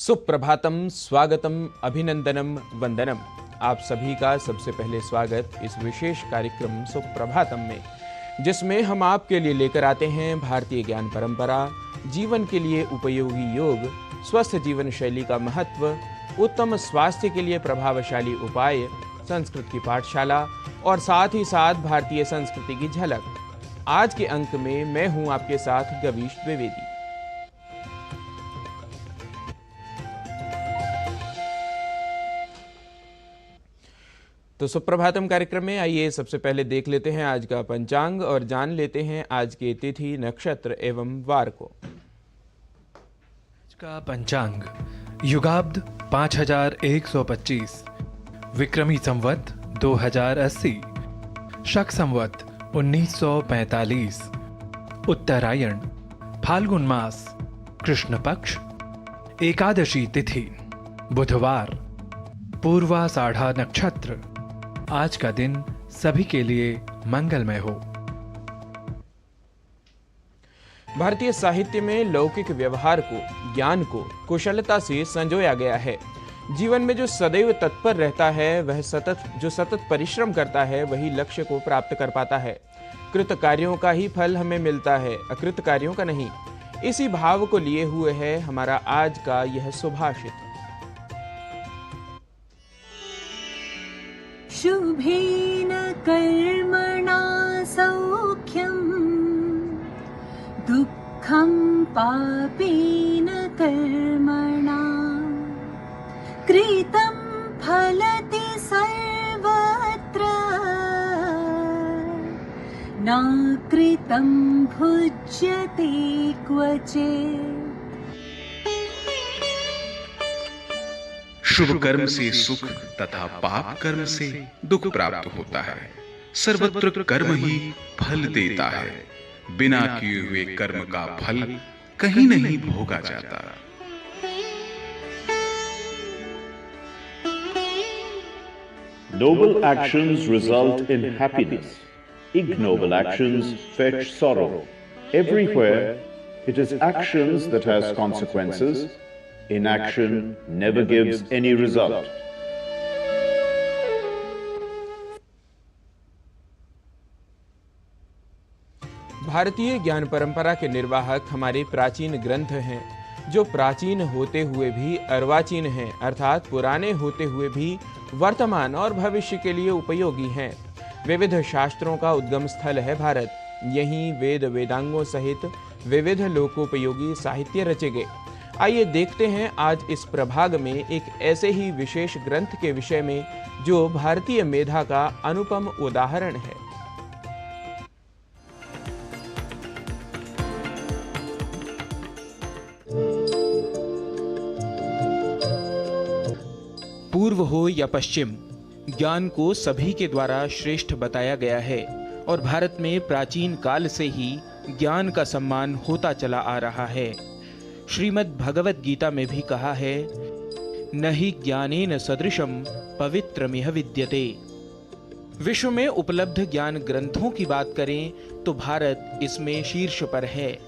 सुप्रभातम, स्वागतम, अभिनंदनम, वंदनम। आप सभी का सबसे पहले स्वागत इस विशेष कार्यक्रम सुप्रभातम में, जिसमें हम आपके लिए लेकर आते हैं भारतीय ज्ञान परंपरा, जीवन के लिए उपयोगी योग, स्वस्थ जीवन शैली का महत्व, उत्तम स्वास्थ्य के लिए प्रभावशाली उपाय, संस्कृत की पाठशाला और साथ ही साथ भारतीय संस्कृति की झलक। आज के अंक में मैं हूं आपके साथ गवीश द्विवेदी। तो सुप्रभातम कार्यक्रम में आइए सबसे पहले देख लेते हैं आज का पंचांग और जान लेते हैं आज के तिथि, नक्षत्र एवं वार को। आज का पंचांग युगाब्द 5125, विक्रमी संवत 2080, शक संवत 1945, उत्तरायण, फाल्गुन मास, कृष्ण पक्ष, एकादशी तिथि, बुधवार, पूर्वाषाढ़ा नक्षत्र। आज का दिन सभी के लिए मंगलमय हो। भारतीय साहित्य में लौकिक व्यवहार को, ज्ञान को कुशलता से संजोया गया है। जीवन में जो सदैव तत्पर रहता है, वह सतत परिश्रम करता है, वही लक्ष्य को प्राप्त कर पाता है। कृत कार्यों का ही फल हमें मिलता है, अकृत कार्यों का नहीं। इसी भाव को लिए हुए है हमारा आज का यह सुभाषित। शुभेन कर्मणा सौख्यं दुःखं पापेन कर्मणा कृतं फलति सर्वत्र न कृतं भुज्यते क्वचित्। शुभ कर्म से सुख तथा पाप कर्म से दुख प्राप्त होता है। सर्वत्र कर्म ही फल देता है। बिना किए हुए कर्म का फल कहीं नहीं भोगा जाता। Noble actions result in happiness. Ignoble actions fetch sorrow. Everywhere it is actions that has consequences. Inaction never gives any result. भारतीय ज्ञान परंपरा के निर्वाहक हमारे प्राचीन ग्रंथ हैं, जो प्राचीन होते हुए भी अर्वाचीन हैं, अर्थात पुराने होते हुए भी वर्तमान और भविष्य के लिए उपयोगी हैं। विविध शास्त्रों का उद्गम स्थल है भारत। यहीं वेद वेदांगों सहित विविध लोकोपयोगी साहित्य रचे गए। आइए देखते हैं आज इस प्रभाग में एक ऐसे ही विशेष ग्रंथ के विषय में जो भारतीय मेधा का अनुपम उदाहरण है। पूर्व हो या पश्चिम, ज्ञान को सभी के द्वारा श्रेष्ठ बताया गया है और भारत में प्राचीन काल से ही ज्ञान का सम्मान होता चला आ रहा है। श्रीमद् भगवत गीता में भी कहा है, नहि ज्ञानेन सदृशम पवित्रमिह विद्यते। विश्व में उपलब्ध ज्ञान ग्रंथों की बात करें तो भारत इसमें शीर्ष पर है।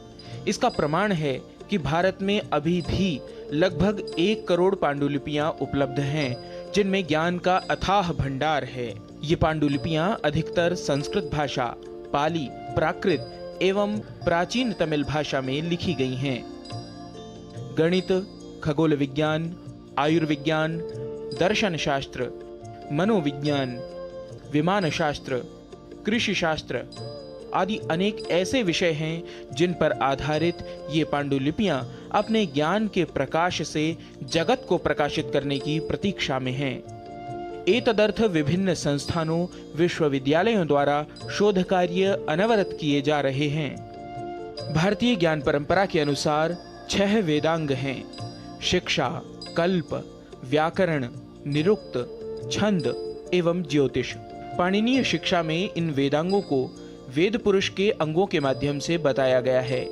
इसका प्रमाण है कि भारत में अभी भी लगभग 1 करोड़ पांडुलिपियां उपलब्ध हैं, जिनमें ज्ञान का अथाह भंडार है। ये पांडुलिपियां अधिकतर संस्कृत भाषा, पाली, प्राकृत एवं प्राचीन तमिल भाषा में लिखी गई हैं। गणित, खगोल विज्ञान, आयुर्विज्ञान, दर्शन शास्त्र, मनोविज्ञान, विमान शास्त्र, कृषि शास्त्र आदि अनेक ऐसे विषय हैं जिन पर आधारित ये पांडुलिपियां अपने ज्ञान के प्रकाश से जगत को प्रकाशित करने की प्रतीक्षा में हैं। एतदर्थ विभिन्न संस्थानों, विश्वविद्यालयों द्वारा शोध कार्य अनवरत किए जा रहे हैं। भारतीय ज्ञान परंपरा के अनुसार 6 वेदांग हैं: शिक्षा, कल्प, व्याकरण, निरुक्त, छंद एवं ज्योतिष। पाणिनीय शिक्षा में इन वेदांगों को वेद पुरुष के अंगों के माध्यम से बताया गया है।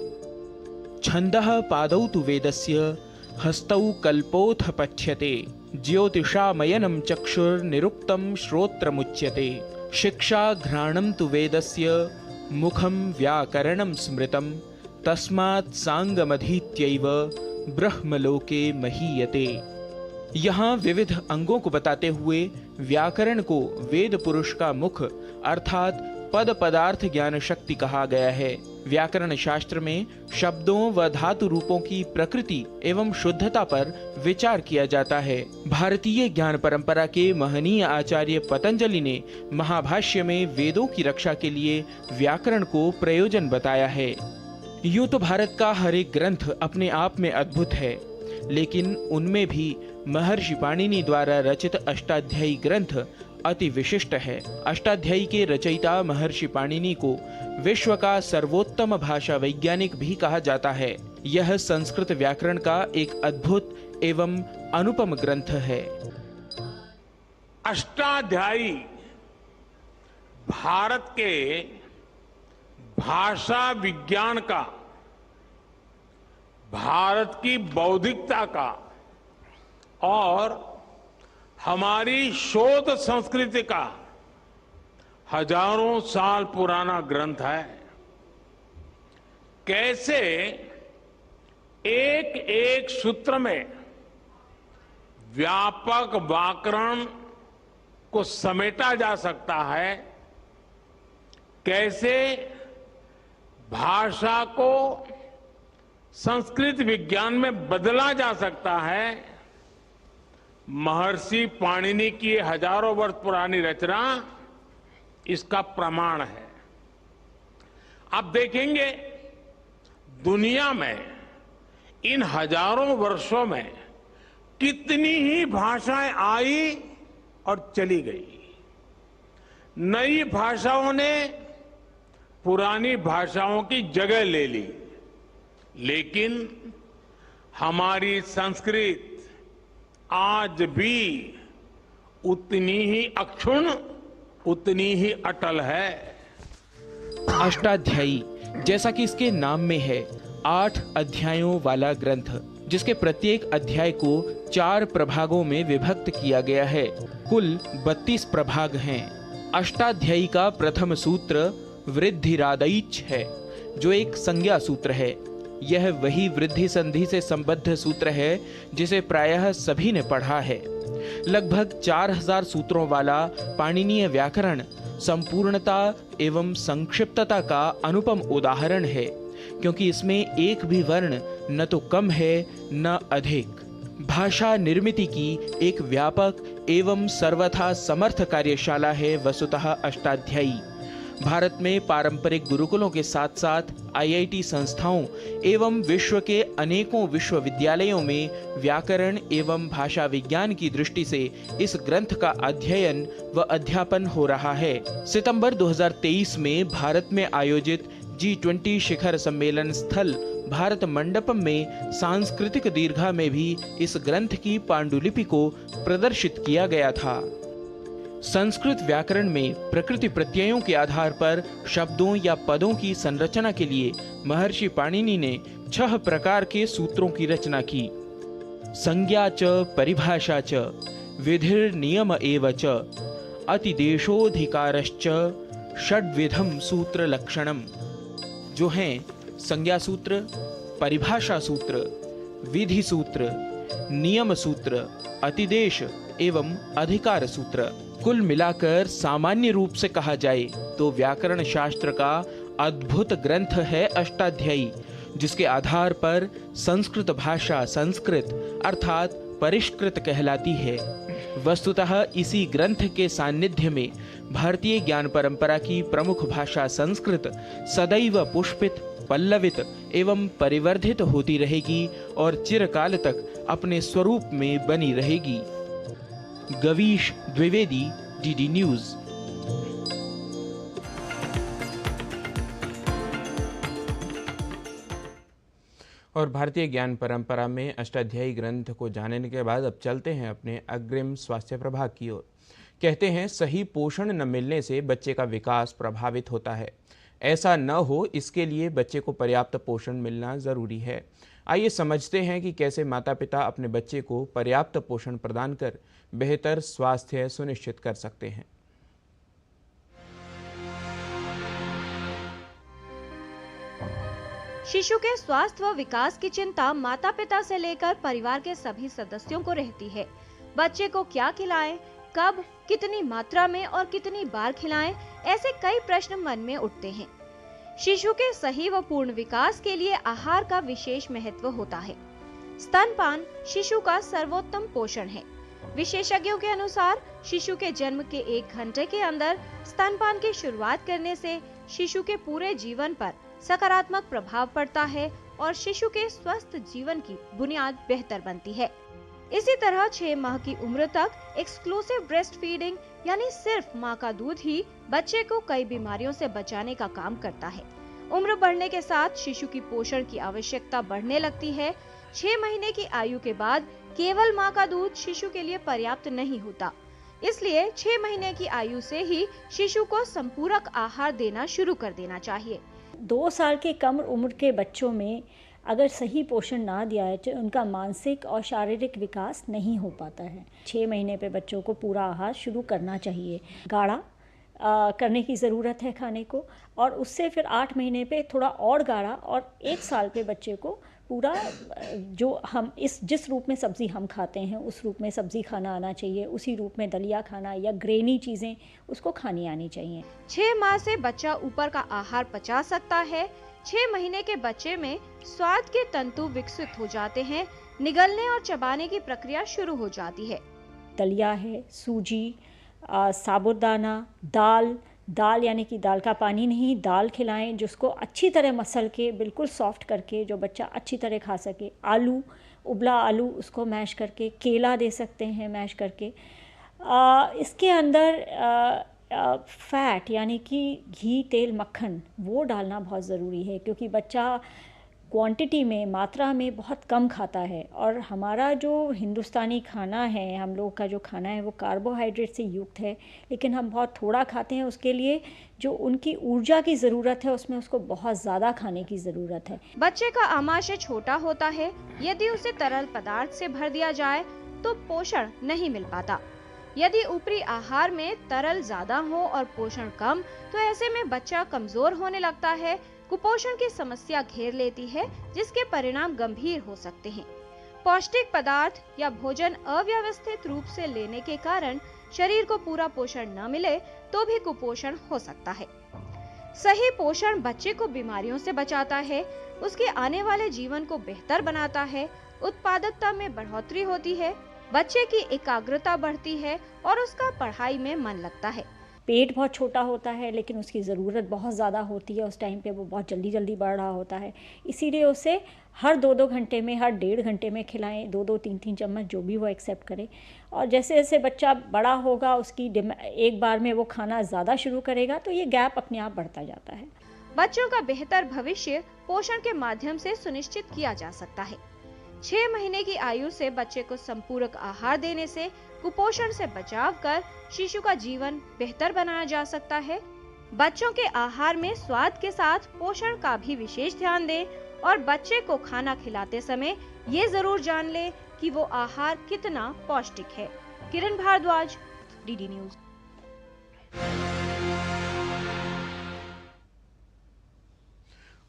छंदः पादौ तु वेदस्य, हस्तौ कल्पोऽथ पठ्यते, ज्योतिषामयनं चक्षुर्निरुक्तं श्रोत्रमुच्यते। शिक्षा घ्राणं तु वेदस्य, मुखं व्याकरणं स्मृतं, तस्मात् सांगमधीत्यैव ब्रह्मलोके महीयते। यहाँ विविध अंगों को बताते हुए व्याकरण को वेद पुरुष का मुख अर्थात पद पदार्थ ज्ञान शक्ति कहा गया है। व्याकरण शास्त्र में शब्दों व धातु रूपों की प्रकृति एवं शुद्धता पर विचार किया जाता है। भारतीय ज्ञान परंपरा के महनीय आचार्य पतंजलि ने महाभाष्य में वेदों की रक्षा के लिए व्याकरण को प्रयोजन बताया है। यूं तो भारत का हर एक ग्रंथ अपने आप में अद्भुत है, लेकिन उनमें भी महर्षि पाणिनि द्वारा रचित अष्टाध्यायी ग्रंथ अति विशिष्ट है। अष्टाध्यायी के रचयिता महर्षि पाणिनि को विश्व का सर्वोत्तम भाषा वैज्ञानिक भी कहा जाता है। यह संस्कृत व्याकरण का एक अद्भुत एवं अनुपम ग्रंथ है। अष्टाध्यायी भारत के भाषा विज्ञान का, भारत की बौद्धिकता का और हमारी शोध संस्कृति का हजारों साल पुराना ग्रंथ है। कैसे एक एक सूत्र में व्यापक व्याकरण को समेटा जा सकता है, कैसे भाषा को संस्कृत विज्ञान में बदला जा सकता है, महर्षि पाणिनि की हजारों वर्ष पुरानी रचना इसका प्रमाण है। आप देखेंगे दुनिया में इन हजारों वर्षों में कितनी ही भाषाएं आई और चली गई। नई भाषाओं ने पुरानी भाषाओं की जगह ले ली, लेकिन हमारी संस्कृत आज भी उतनी ही अक्षुण्ण, उतनी ही अटल है। अष्टाध्यायी जैसा कि इसके नाम में है 8 अध्यायों वाला ग्रंथ, जिसके प्रत्येक अध्याय को 4 प्रभागों में विभक्त किया गया है। कुल 32 प्रभाग हैं। अष्टाध्यायी का प्रथम सूत्र वृद्धिरादैच है, जो एक संज्ञा सूत्र है। यह वही वृद्धि संधि से संबद्ध सूत्र है जिसे प्रायः सभी ने पढ़ा है। लगभग 4000 सूत्रों वाला पाणिनीय व्याकरण संपूर्णता एवं संक्षिप्तता का अनुपम उदाहरण है, क्योंकि इसमें एक भी वर्ण न तो कम है न अधिक। भाषा निर्मिति की एक व्यापक एवं सर्वथा समर्थ कार्यशाला है वस्तुतः अष्टाध्यायी। भारत में पारंपरिक गुरुकुलों के साथ साथ आईआईटी संस्थाओं एवं विश्व के अनेकों विश्वविद्यालयों में व्याकरण एवं भाषा विज्ञान की दृष्टि से इस ग्रंथ का अध्ययन व अध्यापन हो रहा है। सितंबर 2023 में भारत में आयोजित G20 शिखर सम्मेलन स्थल भारत मंडपम में सांस्कृतिक दीर्घा में भी इस ग्रंथ की पांडुलिपि को प्रदर्शित किया गया था। संस्कृत व्याकरण में प्रकृति प्रत्ययों के आधार पर शब्दों या पदों की संरचना के लिए महर्षि पाणिनि ने 6 प्रकार के सूत्रों की रचना की। संज्ञा च परिभाषा च विधिर नियम एव च अतिदेशोधिकारश्च षड्विधम सूत्र लक्षणम, जो हैं संज्ञा सूत्र, परिभाषा सूत्र, विधि सूत्र, नियम सूत्र, अतिदेश एवं अधिकार सूत्र। कुल मिलाकर सामान्य रूप से कहा जाए तो व्याकरण शास्त्र का अद्भुत ग्रंथ है अष्टाध्यायी, जिसके आधार पर संस्कृत भाषा संस्कृत अर्थात परिष्कृत कहलाती है। वस्तुतः इसी ग्रंथ के सान्निध्य में भारतीय ज्ञान परंपरा की प्रमुख भाषा संस्कृत सदैव पुष्पित, पल्लवित एवं परिवर्धित होती रहेगी और चिरकाल तक अपने स्वरूप में बनी रहेगी। Gavish Dwivedi, DD news. और भारतीय ज्ञान परंपरा में अष्टाध्यायी ग्रंथ को जानने के बाद अब चलते हैं अपने अग्रिम स्वास्थ्य प्रभाग की ओर। कहते हैं सही पोषण न मिलने से बच्चे का विकास प्रभावित होता है। ऐसा न हो इसके लिए बच्चे को पर्याप्त पोषण मिलना जरूरी है। आइए समझते हैं कि कैसे माता पिता अपने बच्चे को पर्याप्त पोषण प्रदान कर बेहतर स्वास्थ्य सुनिश्चित कर सकते हैं। शिशु के स्वास्थ्य व विकास की चिंता माता पिता से लेकर परिवार के सभी सदस्यों को रहती है। बच्चे को क्या खिलाएं, कब, कितनी मात्रा में और कितनी बार खिलाएं, ऐसे कई प्रश्न मन में उठते हैं। शिशु के सही व पूर्ण विकास के लिए आहार का विशेष महत्व होता है। स्तनपान शिशु का सर्वोत्तम पोषण है। विशेषज्ञों के अनुसार शिशु के जन्म के 1 घंटे के अंदर स्तनपान की शुरुआत करने से शिशु के पूरे जीवन पर सकारात्मक प्रभाव पड़ता है और शिशु के स्वस्थ जीवन की बुनियाद बेहतर बनती है। इसी तरह 6 माह की उम्र तक एक्सक्लूसिव ब्रेस्ट फीडिंग यानी सिर्फ माँ का दूध ही बच्चे को कई बीमारियों से बचाने का काम करता है। उम्र बढ़ने के साथ शिशु की पोषण की आवश्यकता बढ़ने लगती है। 6 महीने की आयु के बाद केवल माँ का दूध शिशु के लिए पर्याप्त नहीं होता, इसलिए 6 महीने की आयु से ही शिशु को संपूरक आहार देना शुरू कर देना चाहिए। 2 साल के कम उम्र के बच्चों में अगर सही पोषण ना दिया है तो उनका मानसिक और शारीरिक विकास नहीं हो पाता है। 6 महीने पे बच्चों को पूरा आहार शुरू करना चाहिए। गाढ़ा करने की ज़रूरत है खाने को, और उससे फिर 8 महीने पे थोड़ा और गाढ़ा, और 1 साल पे बच्चे को पूरा जो हम जिस रूप में सब्ज़ी हम खाते हैं उस रूप में सब्ज़ी खाना आना चाहिए। उसी रूप में दलिया खाना या ग्रेनी चीज़ें उसको खानी आनी चाहिए। 6 माह से बच्चा ऊपर का आहार पचा सकता है। 6 महीने के बच्चे में स्वाद के तंतु विकसित हो जाते हैं। निगलने और चबाने की प्रक्रिया शुरू हो जाती है। दलिया है, सूजी, साबुदाना, दाल यानी कि दाल का पानी नहीं, दाल खिलाएं जिसको अच्छी तरह मसल के बिल्कुल सॉफ्ट करके जो बच्चा अच्छी तरह खा सके। आलू, उबला आलू उसको मैश करके, केला दे सकते हैं मैश करके। इसके अंदर फैट यानी कि घी, तेल, मक्खन वो डालना बहुत ज़रूरी है, क्योंकि बच्चा क्वांटिटी में, मात्रा में बहुत कम खाता है। और हमारा जो हिंदुस्तानी खाना है, हम लोग का जो खाना है वो कार्बोहाइड्रेट से युक्त है, लेकिन हम बहुत थोड़ा खाते हैं। उसके लिए जो उनकी ऊर्जा की ज़रूरत है उसमें उसको बहुत ज़्यादा खाने की ज़रूरत है। बच्चे का आमाशय छोटा होता है, यदि उसे तरल पदार्थ से भर दिया जाए तो पोषण नहीं मिल पाता। यदि ऊपरी आहार में तरल ज्यादा हो और पोषण कम, तो ऐसे में बच्चा कमजोर होने लगता है। कुपोषण की समस्या घेर लेती है, जिसके परिणाम गंभीर हो सकते हैं। पौष्टिक पदार्थ या भोजन अव्यवस्थित रूप से लेने के कारण शरीर को पूरा पोषण न मिले तो भी कुपोषण हो सकता है। सही पोषण बच्चे को बीमारियों से बचाता है, उसके आने वाले जीवन को बेहतर बनाता है, उत्पादकता में बढ़ोतरी होती है, बच्चे की एकाग्रता बढ़ती है और उसका पढ़ाई में मन लगता है। पेट बहुत छोटा होता है लेकिन उसकी ज़रूरत बहुत ज़्यादा होती है। उस टाइम पे वो बहुत जल्दी बढ़ रहा होता है, इसीलिए उसे हर 2-2 घंटे में, हर 1.5 घंटे में खिलाएं, 2-2, 3-3 चम्मच जो भी वो एक्सेप्ट करे। और जैसे जैसे बच्चा बड़ा होगा, उसकी एक बार में वो खाना ज़्यादा शुरू करेगा तो ये गैप अपने आप बढ़ता जाता है। बच्चों का बेहतर भविष्य पोषण के माध्यम से सुनिश्चित किया जा सकता है। 6 महीने की आयु से बच्चे को संपूरक आहार देने से कुपोषण से बचाव कर शिशु का जीवन बेहतर बनाया जा सकता है। बच्चों के आहार में स्वाद के साथ पोषण का भी विशेष ध्यान दें और बच्चे को खाना खिलाते समय ये जरूर जान ले कि वो आहार कितना पौष्टिक है। किरण भारद्वाज, डीडी न्यूज।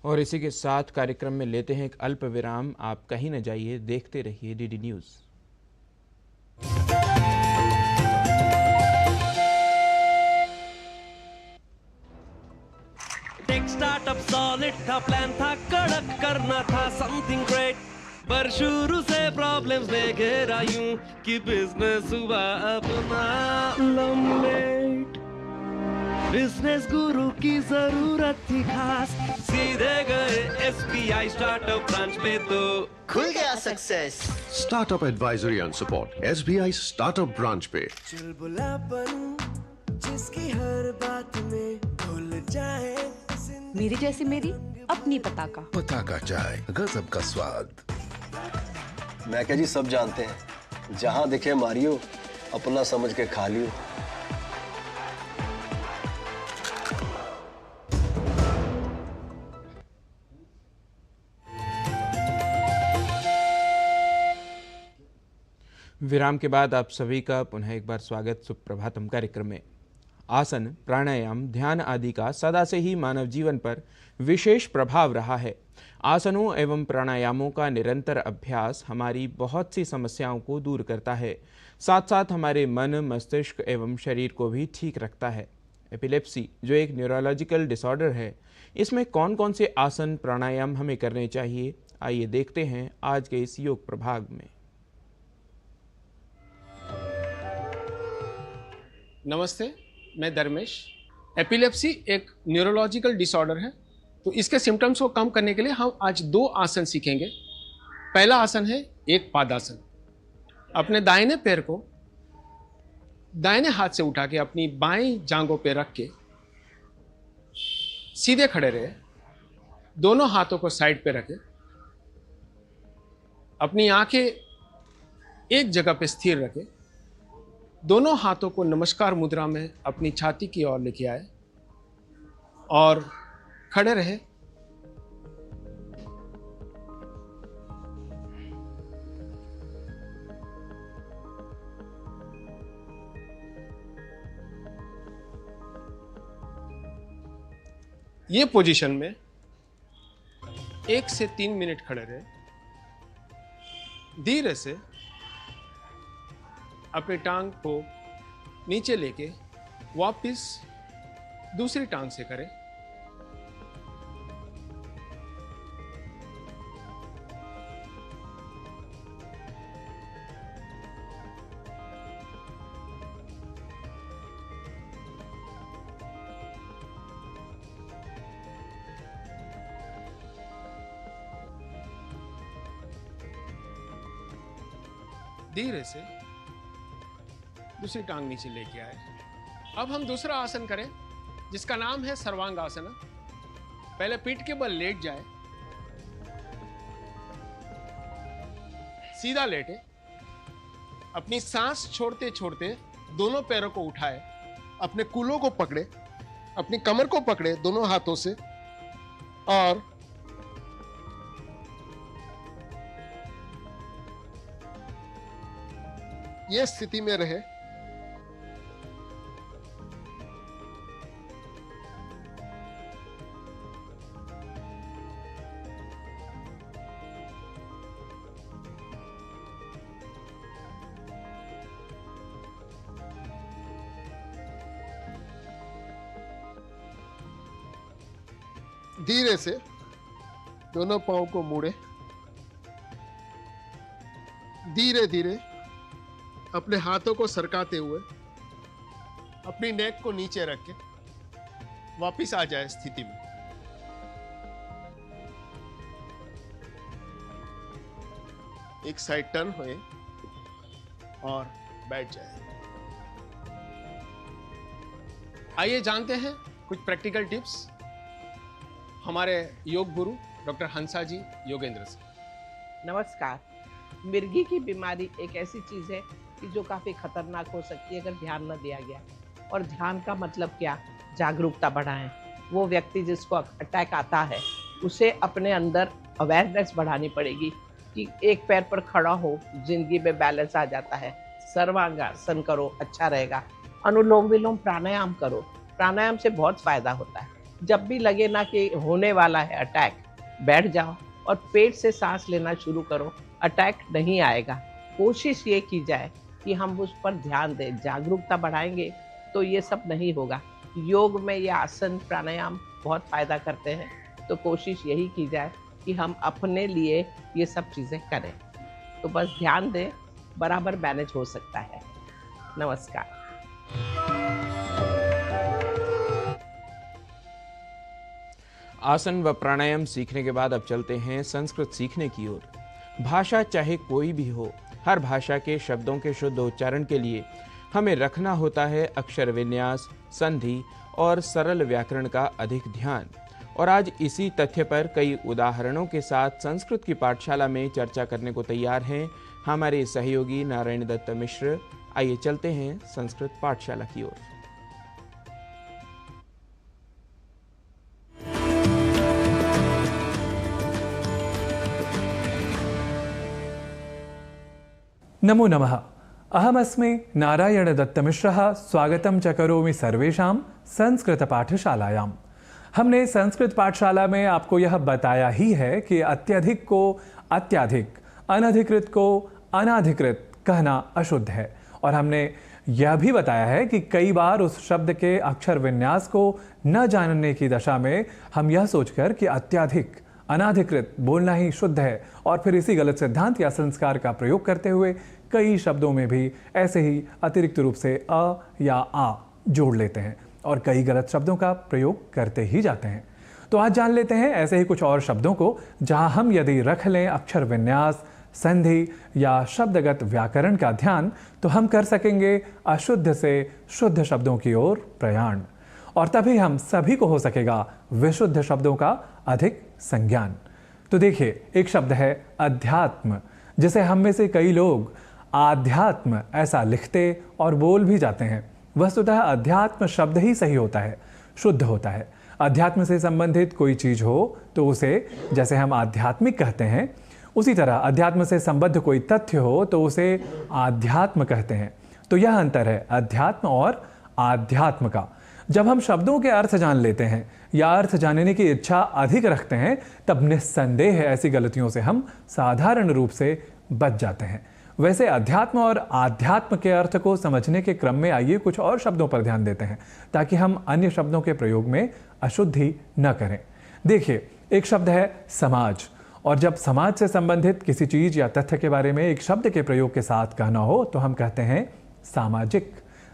और इसी के साथ कार्यक्रम में लेते हैं एक अल्प विराम। आप कहीं न जाइए, देखते रहिए DD news. Tech startup solid था, प्लान था कड़क, करना था समथिंग ग्रेट, पर शुरू से प्रॉब्लम्स ने घेरा यूं कि बिजनेस हुआ अपना लम्बेट। बिजनेस गुरु की जरूरत थी खास, सीधे गए SBI स्टार्टअप ब्रांच पे तो खुल गया success. Startup advisory and support SBI startup branch पे। चुलबुलापन जिसकी हर बात में भूल जाए, मेरी जैसी मेरी अपनी पताका चाय, गजब का स्वाद। मैं क्या जी, सब जानते हैं, जहां दिखे मारियो, अपना समझ के खा लियो। विराम के बाद आप सभी का पुनः एक बार स्वागत सुप्रभातम कार्यक्रम में। आसन, प्राणायाम, ध्यान आदि का सदा से ही मानव जीवन पर विशेष प्रभाव रहा है। आसनों एवं प्राणायामों का निरंतर अभ्यास हमारी बहुत सी समस्याओं को दूर करता है, साथ साथ हमारे मन, मस्तिष्क एवं शरीर को भी ठीक रखता है। एपिलेप्सी जो एक न्यूरोलॉजिकल डिसऑर्डर है, इसमें कौन कौन से आसन, प्राणायाम हमें करने चाहिए, आइए देखते हैं आज के इस योग प्रभाग में। नमस्ते, मैं धर्मेश। एपिलेप्सी एक न्यूरोलॉजिकल डिसऑर्डर है, तो इसके सिम्टम्स को कम करने के लिए हम आज 2 आसन सीखेंगे। पहला आसन है एक पादासन। अपने दाहिने पैर को दाहिने हाथ से उठा के अपनी बाएं जांघों पे रख के सीधे खड़े रहे। दोनों हाथों को साइड पे रखें। अपनी आंखें एक जगह पे स्थिर रखें। दोनों हाथों को नमस्कार मुद्रा में अपनी छाती की ओर लेके आए और खड़े रहे। ये पोजीशन में 1 से 3 मिनट खड़े रहे। धीरे से अपनी टांग को नीचे लेके वापस दूसरी टांग से करें। धीरे से दूसरी टांग नीचे लेके आए। अब हम दूसरा आसन करें जिसका नाम है सर्वांगासन। पहले पीठ के बल लेट जाए, सीधा लेटे, अपनी सांस छोड़ते छोड़ते दोनों पैरों को उठाए, अपने कूल्हों को पकड़े, अपनी कमर को पकड़े दोनों हाथों से और ये स्थिति में रहे। धीरे से दोनों पांव को मोड़े। धीरे धीरे अपने हाथों को सरकाते हुए अपनी नेक को नीचे रख के वापिस आ जाए स्थिति में। एक साइड टर्न हुए और बैठ जाए। आइए जानते हैं कुछ प्रैक्टिकल टिप्स हमारे योग गुरु डॉक्टर हंसा जी योगेंद्र से। नमस्कार। मिर्गी की बीमारी एक ऐसी चीज है कि जो काफी खतरनाक हो सकती है अगर ध्यान न दिया गया। और ध्यान का मतलब क्या? जागरूकता बढ़ाएं। वो व्यक्ति जिसको अटैक आता है उसे अपने अंदर अवेयरनेस बढ़ानी पड़ेगी कि एक पैर पर खड़ा हो, जिंदगी में बैलेंस आ जाता है। सर्वांगासन करो, अच्छा रहेगा। अनुलोम विलोम प्राणायाम करो, प्राणायाम से बहुत फायदा होता है। जब भी लगे ना कि होने वाला है अटैक, बैठ जाओ और पेट से सांस लेना शुरू करो, अटैक नहीं आएगा। कोशिश ये की जाए कि हम उस पर ध्यान दें। जागरूकता बढ़ाएंगे तो ये सब नहीं होगा। योग में ये आसन प्राणायाम बहुत फायदा करते हैं, तो कोशिश यही की जाए कि हम अपने लिए ये सब चीज़ें करें। तो बस ध्यान दें, बराबर मैनेज हो सकता है। नमस्कार। आसन व प्राणायाम सीखने के बाद अब चलते हैं संस्कृत सीखने की ओर। भाषा चाहे कोई भी हो, हर भाषा के शब्दों के शुद्ध उच्चारण के लिए हमें रखना होता है अक्षर विन्यास, संधि और सरल व्याकरण का अधिक ध्यान। और आज इसी तथ्य पर कई उदाहरणों के साथ संस्कृत की पाठशाला में चर्चा करने को तैयार हैं हमारे सहयोगी नारायण दत्त मिश्र। आइए चलते हैं संस्कृत पाठशाला की ओर। नमो नमः। अहमस्मि नारायण दत्तमिश्रः स्वागतं च करोमि सर्वेषां संस्कृत पाठशालायां। हमने संस्कृत पाठशाला में आपको यह बताया ही है कि अत्यधिक को अत्याधिक, अनधिकृत को अनाधिकृत कहना अशुद्ध है, और हमने यह भी बताया है कि कई बार उस शब्द के अक्षर विन्यास को न जानने की दशा में हम यह सोचकर कि अत्याधिक अनाधिकृत बोलना ही शुद्ध है, और फिर इसी गलत सिद्धांत या संस्कार का प्रयोग करते हुए कई शब्दों में भी ऐसे ही अतिरिक्त रूप से अ या आ जोड़ लेते हैं और कई गलत शब्दों का प्रयोग करते ही जाते हैं। तो आज जान लेते हैं ऐसे ही कुछ और शब्दों को जहां हम यदि रख लें अक्षर विन्यास, संधि या शब्दगत व्याकरण का ध्यान, तो हम कर सकेंगे अशुद्ध से शुद्ध शब्दों की ओर प्रयाण, और तभी हम सभी को हो सकेगा विशुद्ध शब्दों का अधिक संज्ञान। तो देखिए, एक शब्द है अध्यात्म, जिसे हम में से कई लोग आध्यात्म ऐसा लिखते और बोल भी जाते हैं। वस्तुतः अध्यात्म शब्द ही सही होता है, शुद्ध होता है। अध्यात्म से संबंधित कोई चीज हो तो उसे जैसे हम आध्यात्मिक कहते हैं, उसी तरह अध्यात्म से संबद्ध कोई तथ्य हो तो उसे आध्यात्म कहते हैं। तो यह अंतर है अध्यात्म और आध्यात्म का। जब हम शब्दों के अर्थ जान लेते हैं या अर्थ जानने की इच्छा अधिक रखते हैं, तब निस्संदेह ऐसी गलतियों से हम साधारण रूप से बच जाते हैं। वैसे अध्यात्म और आध्यात्म के अर्थ को समझने के क्रम में आइए कुछ और शब्दों पर ध्यान देते हैं, ताकि हम अन्य शब्दों के प्रयोग में अशुद्धि न करें। देखिए, एक शब्द है समाज, और जब समाज से संबंधित किसी चीज या तथ्य के बारे में एक शब्द के प्रयोग के साथ कहना हो तो हम कहते हैं सामाजिक,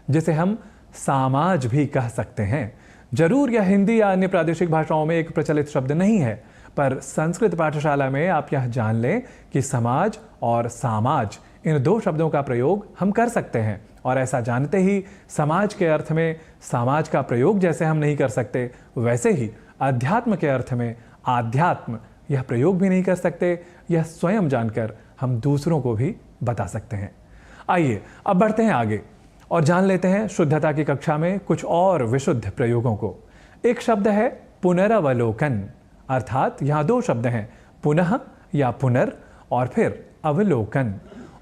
जिसे हम सामाज भी कह सकते हैं। जरूर यह हिंदी या अन्य प्रादेशिक भाषाओं में एक प्रचलित शब्द नहीं है, पर संस्कृत पाठशाला में आप यह जान लें कि समाज और सामाज, इन दो शब्दों का प्रयोग हम कर सकते हैं, और ऐसा जानते ही समाज के अर्थ में समाज का प्रयोग जैसे हम नहीं कर सकते, वैसे ही अध्यात्म के अर्थ में आध्यात्म यह प्रयोग भी नहीं कर सकते। यह स्वयं जानकर हम दूसरों को भी बता सकते हैं। आइए अब बढ़ते हैं आगे और जान लेते हैं शुद्धता की कक्षा में कुछ और विशुद्ध प्रयोगों को। एक शब्द है पुनरावलोकन, अर्थात यहाँ दो शब्द हैं, पुनः या पुनर और फिर अवलोकन,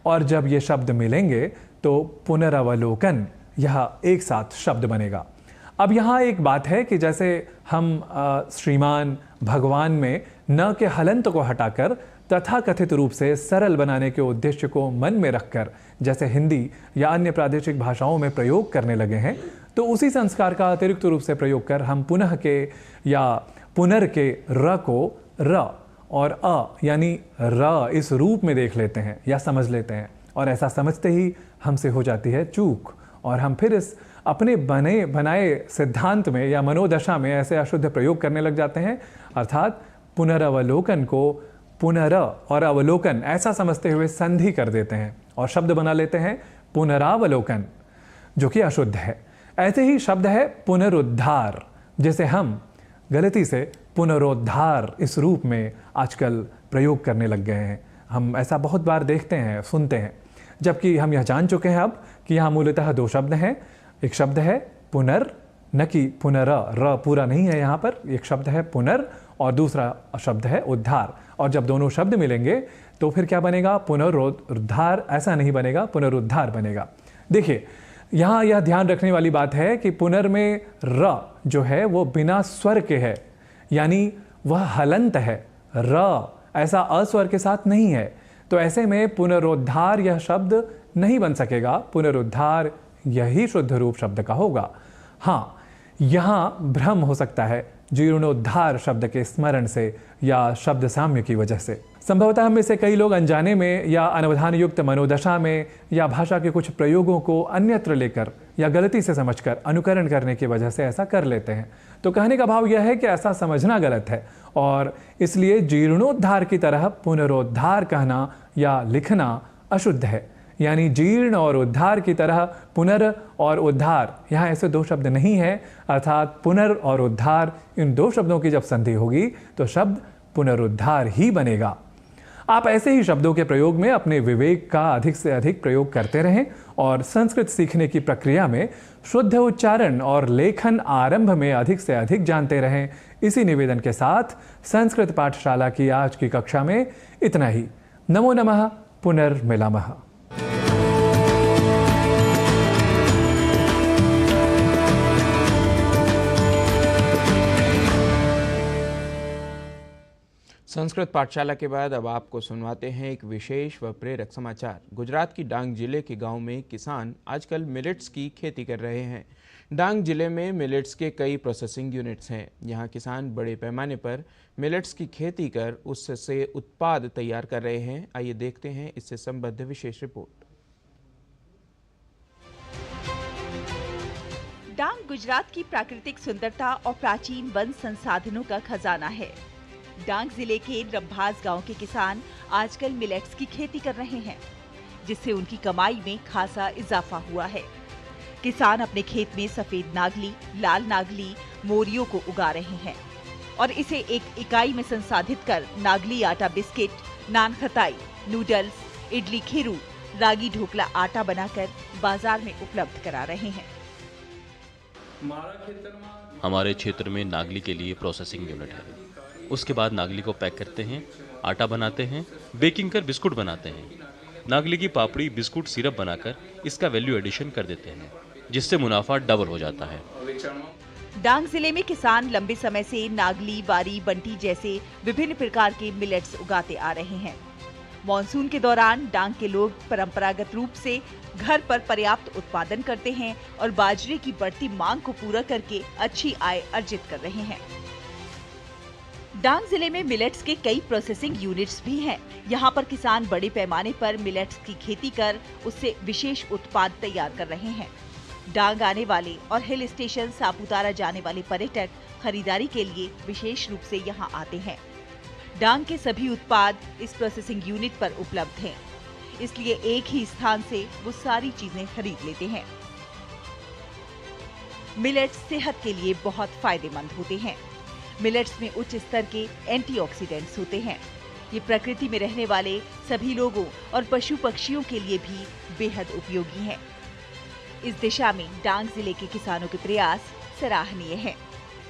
और जब ये शब्द मिलेंगे तो पुनरावलोकन यह एक साथ शब्द बनेगा। अब यहाँ एक बात है कि जैसे हम श्रीमान भगवान में न के हलंत को हटाकर तथाकथित रूप से सरल बनाने के उद्देश्य को मन में रखकर जैसे हिंदी या अन्य प्रादेशिक भाषाओं में प्रयोग करने लगे हैं, तो उसी संस्कार का अतिरिक्त रूप से प्रयोग कर हम पुनः के या पुनर के र को र और अ यानी र इस रूप में देख लेते हैं या समझ लेते हैं, और ऐसा समझते ही हमसे हो जाती है चूक, और हम फिर इस अपने बनाए सिद्धांत में या मनोदशा में ऐसे अशुद्ध प्रयोग करने लग जाते हैं। अर्थात पुनरावलोकन को पुनर और अवलोकन ऐसा समझते हुए संधि कर देते हैं और शब्द बना लेते हैं पुनरावलोकन, जो कि अशुद्ध है। ऐसे ही शब्द है पुनरुद्धार, जिसे हम गलती से पुनरुद्धार इस रूप में आजकल प्रयोग करने लग गए हैं। हम ऐसा बहुत बार देखते हैं, सुनते हैं, जबकि हम यह जान चुके हैं अब कि यहाँ मूलतः दो शब्द हैं। एक शब्द है पुनर, न कि पुनर, र पूरा नहीं है यहाँ पर। एक शब्द है पुनर और दूसरा शब्द है उद्धार, और जब दोनों शब्द मिलेंगे तो फिर क्या बनेगा? पुनरुद्धार ऐसा नहीं बनेगा, पुनरुद्धार बनेगा। देखिए, यहाँ यह ध्यान रखने वाली बात है कि पुनर में र जो है वो बिना स्वर के है, यानी वह हलंत है। र ऐसा अस्वर के साथ नहीं है, तो ऐसे में पुनरुद्धार यह शब्द नहीं बन सकेगा। पुनरुद्धार यही शुद्ध रूप शब्द का होगा। हाँ, यहाँ भ्रम हो सकता है जीर्णोद्धार शब्द के स्मरण से या शब्द साम्य की वजह से। संभवतः हम में से कई लोग अनजाने में या अनवधान युक्त मनोदशा में या भाषा के कुछ प्रयोगों को अन्यत्र लेकर या गलती से समझकर अनुकरण करने की वजह से ऐसा कर लेते हैं। तो कहने का भाव यह है कि ऐसा समझना गलत है, और इसलिए जीर्णोद्धार की तरह पुनरुद्धार कहना या लिखना अशुद्ध है। यानी जीर्ण और उद्धार की तरह पुनर और उद्धार, यहाँ ऐसे दो शब्द नहीं है। अर्थात पुनर और उद्धार, इन दो शब्दों की जब संधि होगी तो शब्द पुनरुद्धार ही बनेगा। आप ऐसे ही शब्दों के प्रयोग में अपने विवेक का अधिक से अधिक प्रयोग करते रहें और संस्कृत सीखने की प्रक्रिया में शुद्ध उच्चारण और लेखन आरंभ में अधिक से अधिक जानते रहें। इसी निवेदन के साथ संस्कृत पाठशाला की आज की कक्षा में इतना ही। नमो नमः, पुनर्मिलामः। संस्कृत पाठशाला के बाद अब आपको सुनवाते हैं एक विशेष व प्रेरक समाचार। गुजरात की डांग जिले के गांव में किसान आजकल मिलेट्स की खेती कर रहे हैं। डांग जिले में मिलेट्स के कई प्रोसेसिंग यूनिट्स हैं। यहां किसान बड़े पैमाने पर मिलेट्स की खेती कर उससे उत्पाद तैयार कर रहे हैं। आइए देखते हैं इससे संबद्ध विशेष रिपोर्ट। डांग गुजरात की प्राकृतिक सुंदरता और प्राचीन वन संसाधनों का खजाना है। डांग जिले के रंभास गांव के किसान आजकल मिलेट्स की खेती कर रहे हैं, जिससे उनकी कमाई में खासा इजाफा हुआ है। किसान अपने खेत में सफेद नागली, लाल नागली, मोरियों को उगा रहे हैं और इसे एक इकाई में संसाधित कर नागली आटा बिस्किट, नान खताई, नूडल्स, इडली खीरू, रागी ढोकला आटा बनाकर बाजार में उपलब्ध करा रहे हैं। हमारे क्षेत्र में नागली के लिए प्रोसेसिंग यूनिट है। उसके बाद नागली को पैक करते हैं, आटा बनाते हैं, बेकिंग कर बिस्कुट बनाते हैं। नागली की पापड़ी बिस्कुट सिरप बनाकर इसका वैल्यू एडिशन कर देते हैं, जिससे मुनाफा डबल हो जाता है। डांग जिले में किसान लंबे समय से नागली, बारी, बंटी जैसे विभिन्न प्रकार के मिलेट्स उगाते आ रहे हैं। मॉनसून के दौरान डांग के लोग परंपरागत रूप से घर पर पर्याप्त उत्पादन करते हैं और बाजरे की बढ़ती मांग को पूरा करके अच्छी आय अर्जित कर रहे हैं। डांग जिले में मिलेट्स के कई प्रोसेसिंग यूनिट्स भी हैं। यहाँ पर किसान बड़े पैमाने पर मिलेट्स की खेती कर उससे विशेष उत्पाद तैयार कर रहे हैं। डांग आने वाले और हिल स्टेशन सापुतारा जाने वाले पर्यटक खरीदारी के लिए विशेष रूप से यहाँ आते हैं। डांग के सभी उत्पाद इस प्रोसेसिंग यूनिट पर उपलब्ध हैं, इसलिए एक ही स्थान से वो सारी चीजें खरीद लेते हैं। मिलेट्स सेहत के लिए बहुत फायदेमंद होते हैं। मिलेट्स में उच्च स्तर के एंटीऑक्सीडेंट्स होते हैं। ये प्रकृति में रहने वाले सभी लोगों और पशु पक्षियों के लिए भी बेहद उपयोगी हैं। इस दिशा में डांग जिले के किसानों के प्रयास सराहनीय हैं।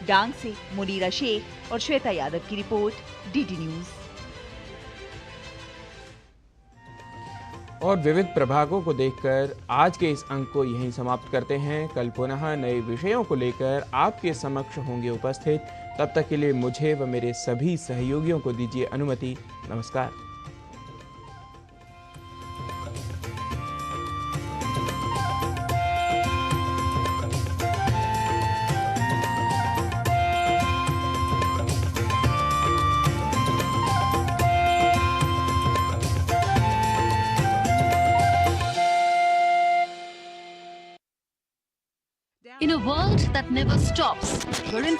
डांग से मुनीरा शेख और श्वेता यादव की रिपोर्ट, डीडी न्यूज। और विविध प्रभागों को देखकर आज के इस अंक को यहीं समाप्त करते हैं। कल पुनः नए विषयों को लेकर आपके समक्ष होंगे उपस्थित। तब तक के लिए मुझे व मेरे सभी सहयोगियों को दीजिए अनुमति। नमस्कार। In a world that never stops, wherein